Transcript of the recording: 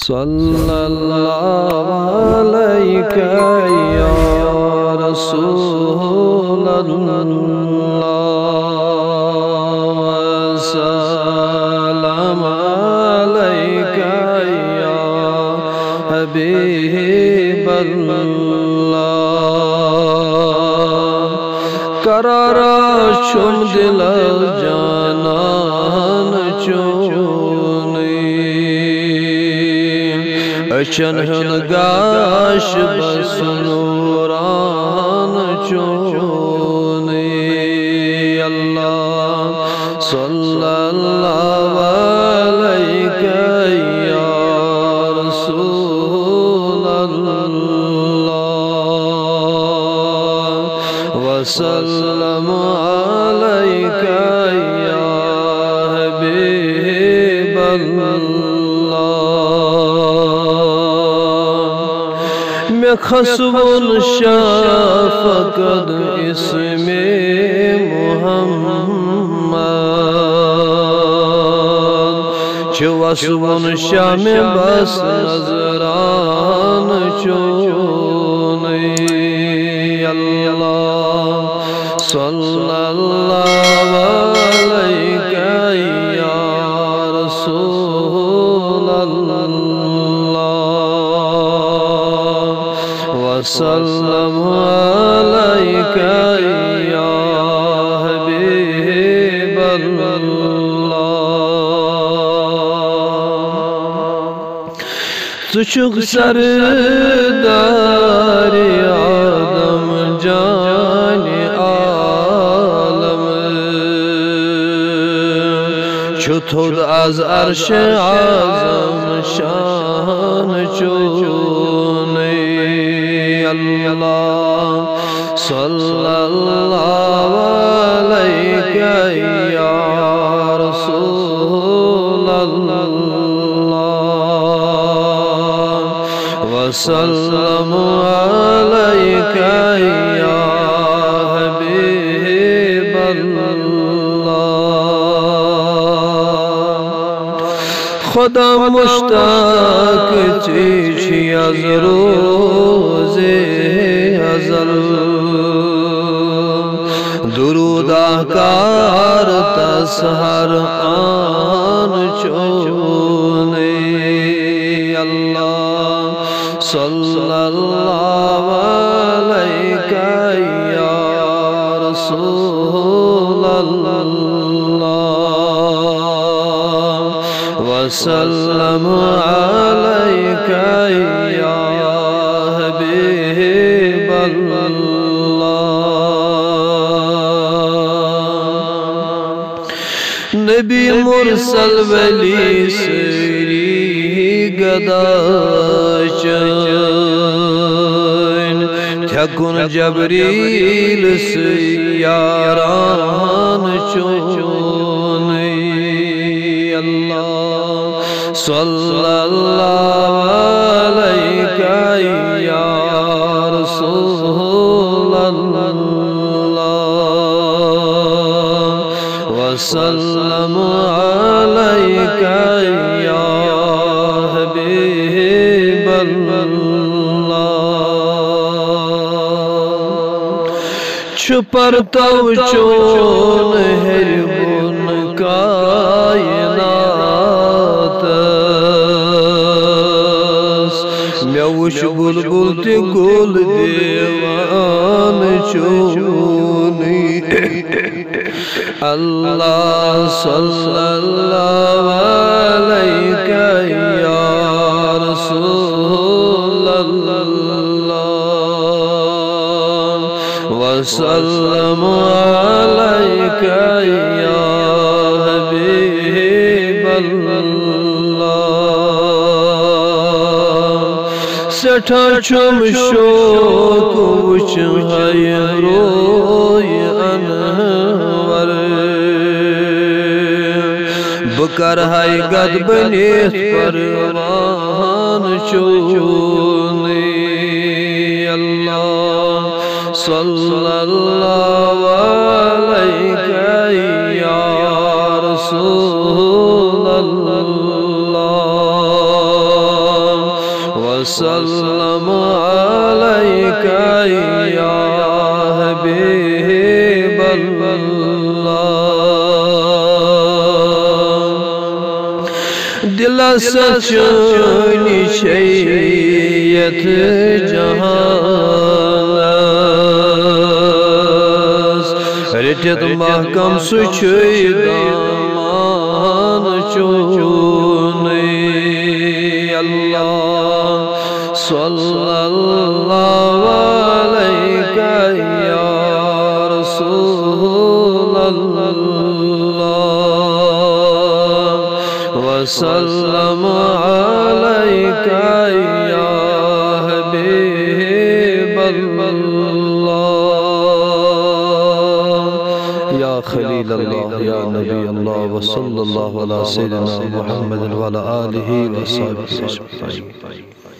सल्लल्लाहु अलैका या रसूलल्लाह सल्लम अलैका या हबीबल्लाह करारा शुम दिल जानान अशन गाश बस नूरान चोने अल्लाह सल्लल्लाहु अलैका या रसूलल्लाह वसल्लम अलैका या हबीबल्लाह खसबुल शफ़क़त इसमे मुहम्मद चवसबुन शाम बस नजरान चोने अल्लाह सल्लल्लाहु अलैका या रसूलल्लाह वसल्लम अलैका या हबीबल्लाह तुझुक सरदार आदम जाने आलम छुथुद az arş azam शान चोने अल्लाह सल्लल्लाहु अलैका या रसूलल्लाह वसल्लम अलैका या हबीबल्लाह खुदा मुश्ताक छी az रोज़े अज़ल दुरूद कार तसहर आन चोने अल्लाह सल्लल्लाहु अलैका या रसूलल्लाह वसल्लम अलैका या नबी मुरसल वली सरी गदाचन थकुन जबरील से यारान चोने अल्लाह सल्लल्लाहु अलैका या रसूलल्लाह वसल्लम अलैका या हबीबल्लाह छुपर तो चोन हर गुन कायनात मैं वुश बुलबुल ते गुल देवान चोने अल्लाह सल्लल्लाहु अलैका या रसूलल्लाह वसल्लम अलैका या हबीबल्लाह सठा चुम शोक वुच है रोय अनवर बकर है गद बनीत परवान चोने अल्लाह सल्लल्लाहु अलैका या रसूलल्लाह वसल्लम अलैका या हबीबल्लाह। दिल सचनी शैयत जहानस रटित महकम सुचुई दामान चूने। अल्लाह सल्लल्लाहु अलैका या रसूलल्लाह वसल्लम अलैका या हबीबल्लाह या खलील अल्लाह या नबी अल्लाह वसल्लल्लाहु अला सय्यिदिना मुहम्मद व अला आलिहि व सहाबिहि अजमईन।